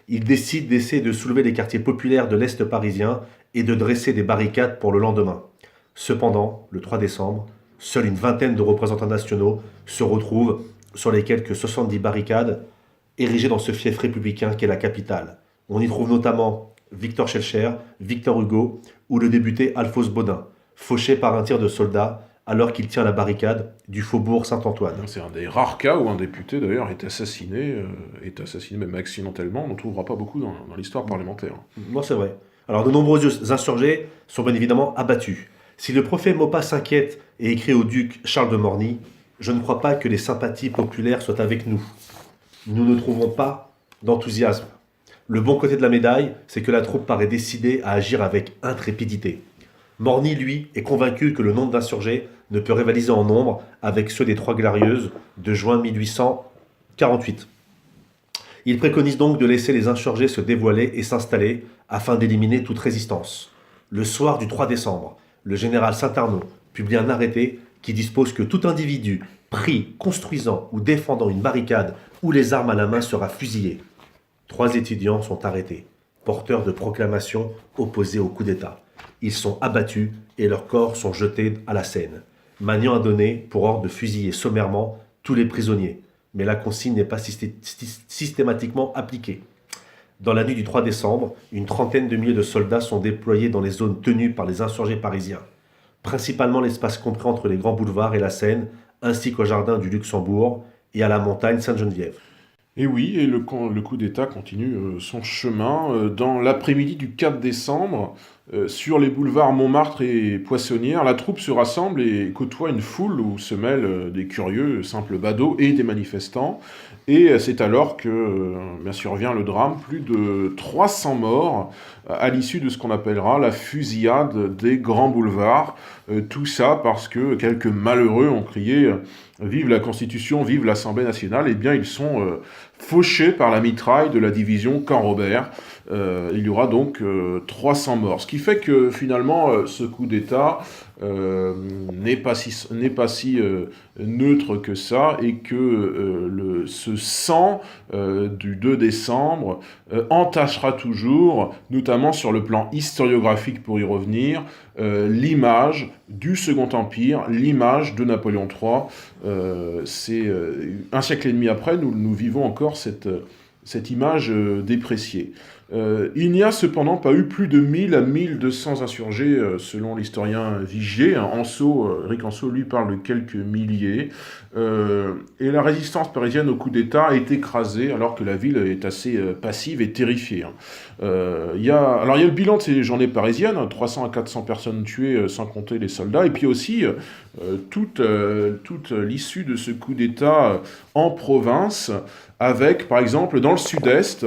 Il décide d'essayer de soulever les quartiers populaires de l'Est parisien et de dresser des barricades pour le lendemain. Cependant, le 3 décembre, seule une vingtaine de représentants nationaux se retrouvent sur les quelques 70 barricades érigées dans ce fief républicain qu'est la capitale. On y trouve notamment Victor Schœlcher, Victor Hugo ou le député Alphonse Baudin, fauché par un tir de soldat alors qu'il tient la barricade du faubourg Saint-Antoine. C'est un des rares cas où un député, d'ailleurs, est assassiné même accidentellement. On n'en trouvera pas beaucoup dans l'histoire parlementaire. Non, c'est vrai. Alors, de nombreux insurgés sont bien évidemment abattus. Si le préfet Maupas s'inquiète et écrit au duc Charles de Morny, « Je ne crois pas que les sympathies populaires soient avec nous. Nous ne trouvons pas d'enthousiasme. Le bon côté de la médaille, c'est que la troupe paraît décidée à agir avec intrépidité. Morny, lui, est convaincu que le nombre d'insurgés ne peut rivaliser en nombre avec ceux des Trois Glorieuses de juin 1848. Il préconise donc de laisser les insurgés se dévoiler et s'installer afin d'éliminer toute résistance. Le soir du 3 décembre, le général Saint-Arnaud publie un arrêté qui dispose que tout individu pris, construisant ou défendant une barricade ou les armes à la main sera fusillé. 3 étudiants sont arrêtés, porteurs de proclamations opposées au coup d'État. Ils sont abattus et leurs corps sont jetés à la Seine. Magnan a donné pour ordre de fusiller sommairement tous les prisonniers, mais la consigne n'est pas systématiquement appliquée. Dans la nuit du 3 décembre, une trentaine de milliers de soldats sont déployés dans les zones tenues par les insurgés parisiens, principalement l'espace compris entre les grands boulevards et la Seine, ainsi qu'au jardin du Luxembourg et à la montagne Sainte-Geneviève. Et oui, et le coup d'État continue son chemin. Dans l'après-midi du 4 décembre, sur les boulevards Montmartre et Poissonnière, la troupe se rassemble et côtoie une foule où se mêlent des curieux, simples badauds et des manifestants. Et c'est alors que bien sûr vient le drame, plus de 300 morts à l'issue de ce qu'on appellera la fusillade des grands boulevards. Tout ça parce que quelques malheureux ont crié « Vive la Constitution, vive l'Assemblée nationale !» Eh bien, ils sont fauchés par la mitraille de la division Camp-Robert. Il y aura donc 300 morts. Ce qui fait que finalement, ce coup d'État n'est pas si neutre que ça, et que ce sang du 2 décembre entachera toujours, notamment sur le plan historiographique pour y revenir, l'image du Second Empire, l'image de Napoléon III. C'est un siècle et demi après, nous vivons encore cette image dépréciée. Il n'y a cependant pas eu plus de 1000 à 1200 insurgés, selon l'historien Vigier. Éric Anceau, lui, parle de quelques milliers. Et la résistance parisienne au coup d'État est écrasée, alors que la ville est assez passive et terrifiée. Il y a le bilan de ces journées parisiennes, 300 à 400 personnes tuées, sans compter les soldats, et puis aussi toute l'issue de ce coup d'État en province, avec, par exemple, dans le sud-est,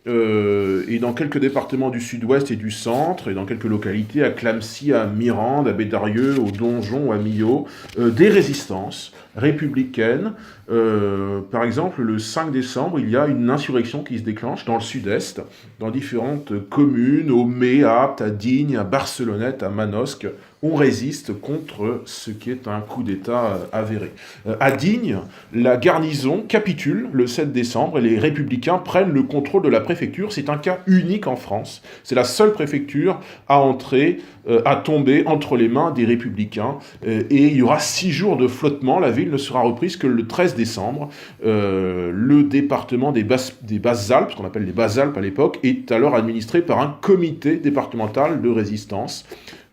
et dans quelques départements du sud-ouest et du centre, et dans quelques localités, à Clamecy, à Mirande, à Bédarieux, au Donjon, à Millau, des résistances républicaines. Par exemple, le 5 décembre, il y a une insurrection qui se déclenche dans le sud-est, dans différentes communes, au Mé, à Apt, à Digne, à Barcelonnette, à Manosque. On résiste contre ce qui est un coup d'État avéré. À Digne, la garnison capitule le 7 décembre et les républicains prennent le contrôle de la préfecture. C'est un cas unique en France. C'est la seule préfecture à tomber entre les mains des républicains. Et il y aura 6 jours de flottement. La ville ne sera reprise que le 13 décembre. Le département des Basses-Alpes, ce qu'on appelle les Basses-Alpes à l'époque, est alors administré par un comité départemental de résistance.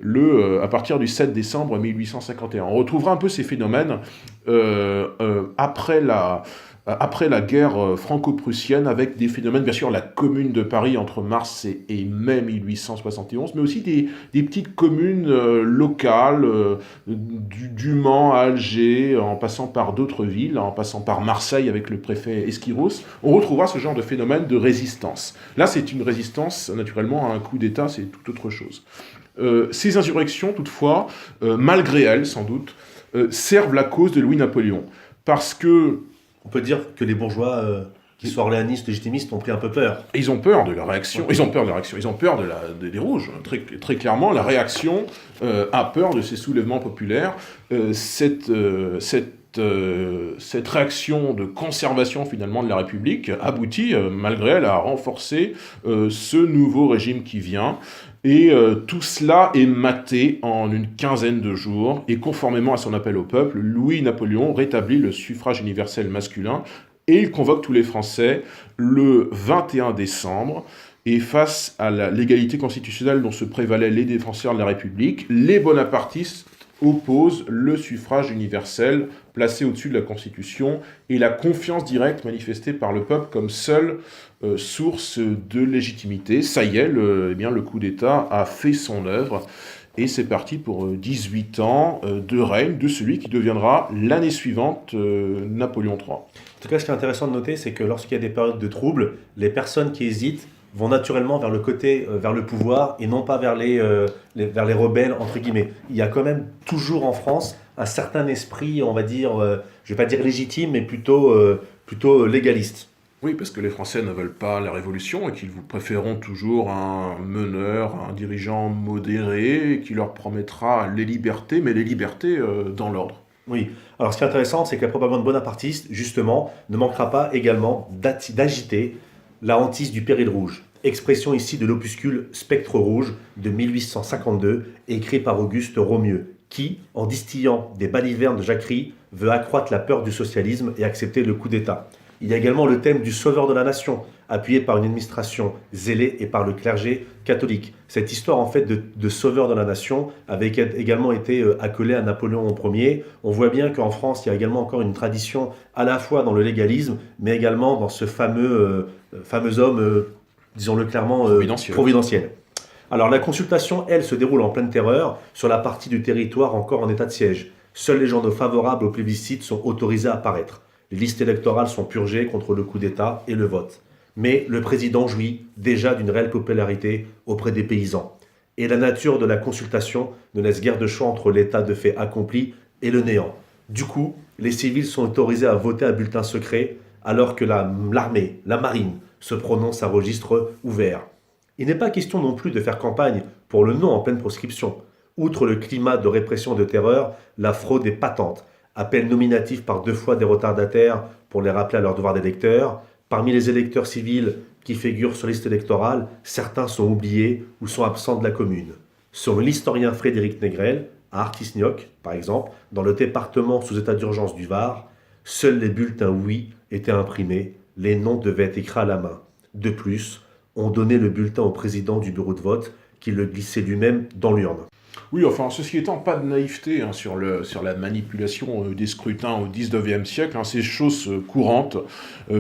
À partir du 7 décembre 1851. On retrouvera un peu ces phénomènes après la guerre franco-prussienne, avec des phénomènes, bien sûr, la Commune de Paris entre mars et mai 1871, mais aussi des petites communes locales, du Mans à Alger, en passant par d'autres villes, en passant par Marseille avec le préfet Esquiros. On retrouvera ce genre de phénomène de résistance. Là, c'est une résistance, naturellement, à un coup d'État, c'est tout autre chose. Ces insurrections, toutefois, malgré elles, sans doute, servent la cause de Louis-Napoléon. Parce que... On peut dire que les bourgeois qui sont orléanistes, légitimistes, ont pris un peu peur. Ils ont peur de la réaction. Ils ont peur des Rouges. Très, très clairement, la réaction a peur de ces soulèvements populaires. Cette réaction de conservation finalement de la République aboutit, malgré elle, à renforcer ce nouveau régime qui vient. Et tout cela est maté en une quinzaine de jours, et conformément à son appel au peuple, Louis-Napoléon rétablit le suffrage universel masculin, et il convoque tous les Français le 21 décembre, et face à l'égalité constitutionnelle dont se prévalaient les défenseurs de la République, les bonapartistes opposent le suffrage universel placé au-dessus de la Constitution et la confiance directe manifestée par le peuple comme seule source de légitimité. Ça y est, le coup d'État a fait son œuvre, et c'est parti pour 18 ans de règne de celui qui deviendra l'année suivante Napoléon III. En tout cas, ce qui est intéressant de noter, c'est que lorsqu'il y a des périodes de troubles, les personnes qui hésitent vont naturellement vers le pouvoir, et non pas vers les rebelles, entre guillemets. Il y a quand même toujours en France un certain esprit, on va dire, je ne vais pas dire légitime, mais plutôt légaliste. Oui, parce que les Français ne veulent pas la révolution et qu'ils vous préféreront toujours un meneur, un dirigeant modéré qui leur promettra les libertés, mais les libertés dans l'ordre. Oui. Alors, ce qui est intéressant, c'est que la propagande bonapartiste, justement, ne manquera pas également d'agiter la hantise du péril rouge. Expression ici de l'opuscule Spectre rouge de 1852, écrit par Auguste Romieux, qui, en distillant des balivernes de Jacquerie, veut accroître la peur du socialisme et accepter le coup d'État. Il y a également le thème du sauveur de la nation, appuyé par une administration zélée et par le clergé catholique. Cette histoire en fait de sauveur de la nation avait également été accolée à Napoléon Ier. On voit bien qu'en France, il y a également encore une tradition à la fois dans le légalisme, mais également dans ce fameux homme, disons-le clairement, providentiel. Alors la consultation, elle, se déroule en pleine terreur sur la partie du territoire encore en état de siège. Seuls les journaux favorables au plébiscite sont autorisés à apparaître. Les listes électorales sont purgées contre le coup d'État et le vote. Mais le président jouit déjà d'une réelle popularité auprès des paysans. Et la nature de la consultation ne laisse guère de choix entre l'état de fait accompli et le néant. Du coup, les civils sont autorisés à voter à bulletin secret, alors que l'armée, la marine, se prononce à registre ouvert. Il n'est pas question non plus de faire campagne pour le non en pleine proscription. Outre le climat de répression et de terreur, la fraude est patente. Appel nominatif par 2 fois des retardataires pour les rappeler à leur devoir d'électeurs. Parmi les électeurs civils qui figurent sur la liste électorale, certains sont oubliés ou sont absents de la commune. Selon l'historien Frédéric Négrel, à Artisnioc, par exemple, dans le département sous état d'urgence du Var, seuls les bulletins oui étaient imprimés, les noms devaient être écrits à la main. De plus, on donnait le bulletin au président du bureau de vote qui le glissait lui-même dans l'urne. Oui, enfin, ceci étant, pas de naïveté sur la manipulation des scrutins au XIXe siècle. C'est chose courante,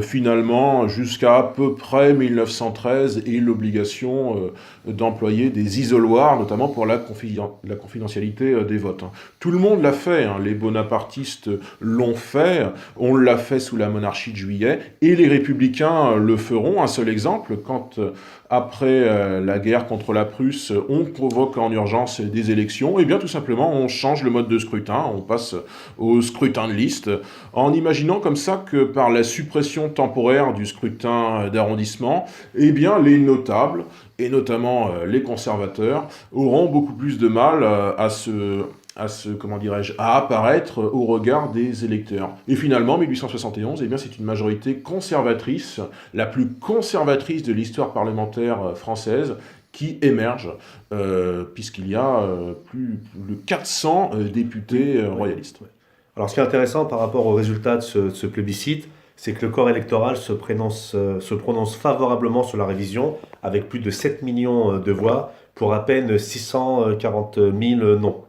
finalement, jusqu'à à peu près 1913, et l'obligation d'employer des isoloirs, notamment pour la confidentialité des votes. Tout le monde l'a fait, les bonapartistes l'ont fait, on l'a fait sous la monarchie de Juillet, et les républicains le feront. Un seul exemple, quand après la guerre contre la Prusse, on convoque en urgence des élections, et bien tout simplement on change le mode de scrutin, on passe au scrutin de liste, en imaginant comme ça que par la suppression temporaire du scrutin d'arrondissement, eh bien les notables, et notamment les conservateurs, auront beaucoup plus de mal à apparaître au regard des électeurs. Et finalement, 1871, eh bien, c'est une majorité conservatrice, la plus conservatrice de l'histoire parlementaire française, qui émerge, puisqu'il y a plus de 400 députés royalistes. Alors, ce qui est intéressant par rapport aux résultats de ce plébiscite, c'est que le corps électoral se prononce favorablement sur la révision, avec plus de 7 millions de voix, pour à peine 640 000 non.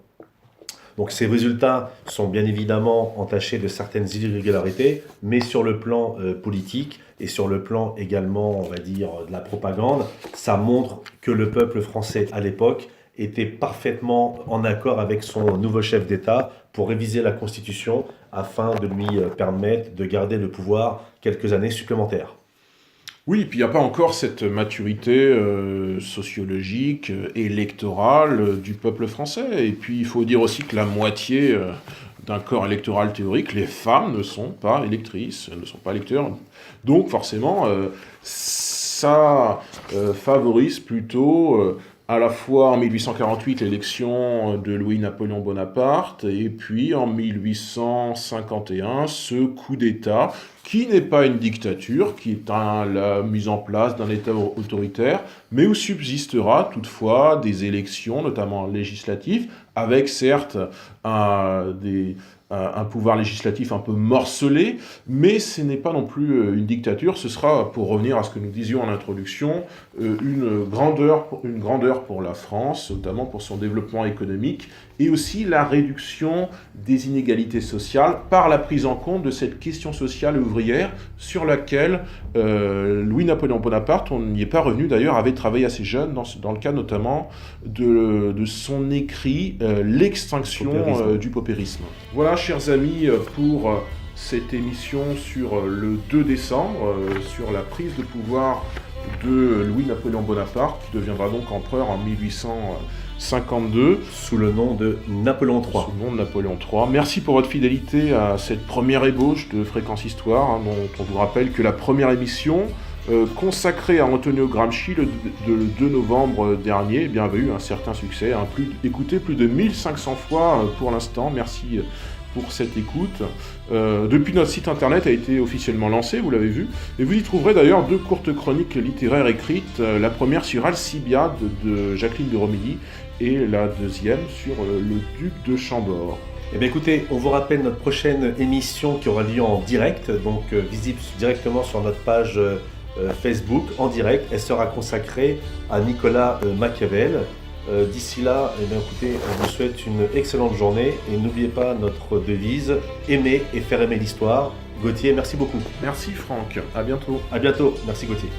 Donc ces résultats sont bien évidemment entachés de certaines irrégularités, mais sur le plan politique et sur le plan également, on va dire, de la propagande, ça montre que le peuple français à l'époque était parfaitement en accord avec son nouveau chef d'État pour réviser la Constitution afin de lui permettre de garder le pouvoir quelques années supplémentaires. Oui, puis il n'y a pas encore cette maturité sociologique, électorale du peuple français. Et puis il faut dire aussi que la moitié d'un corps électoral théorique, les femmes ne sont pas électrices, ne sont pas électeurs. Donc forcément, ça favorise plutôt à la fois en 1848 l'élection de Louis-Napoléon Bonaparte, et puis en 1851 ce coup d'État, qui n'est pas une dictature, qui est la mise en place d'un État autoritaire, mais où subsistera toutefois des élections, notamment législatives, avec certes un pouvoir législatif un peu morcelé, mais ce n'est pas non plus une dictature. Ce sera, pour revenir à ce que nous disions en introduction, une grandeur pour la France, notamment pour son développement économique, et aussi la réduction des inégalités sociales par la prise en compte de cette question sociale et ouvrière sur laquelle Louis-Napoléon Bonaparte, on n'y est pas revenu d'ailleurs, avait travaillé assez jeune, dans le cas notamment de son écrit « L'extinction du paupérisme ». Voilà, chers amis, pour cette émission sur le 2 décembre, sur la prise de pouvoir de Louis-Napoléon Bonaparte, qui deviendra donc empereur en 1852. Sous le nom de Napoléon III. Sous le nom de Napoléon III. Merci pour votre fidélité à cette première ébauche de Fréquence Histoire, dont on vous rappelle que la première émission, consacrée à Antonio Gramsci le 2 novembre dernier, avait eu un certain succès, écouté plus de 1500 fois pour l'instant. Merci pour cette écoute. Depuis, notre site internet a été officiellement lancé, vous l'avez vu, et vous y trouverez d'ailleurs 2 courtes chroniques littéraires écrites, la première sur Alcibiade de Jacqueline de Romilly, et la deuxième sur le duc de Chambord. Eh bien écoutez, on vous rappelle notre prochaine émission qui aura lieu en direct, donc visible directement sur notre page Facebook en direct. Elle sera consacrée à Nicolas Machiavel. D'ici là, eh bien, écoutez, on vous souhaite une excellente journée et n'oubliez pas notre devise, aimer et faire aimer l'histoire. Gauthier, merci beaucoup. Merci Franck, à bientôt. À bientôt, merci Gauthier.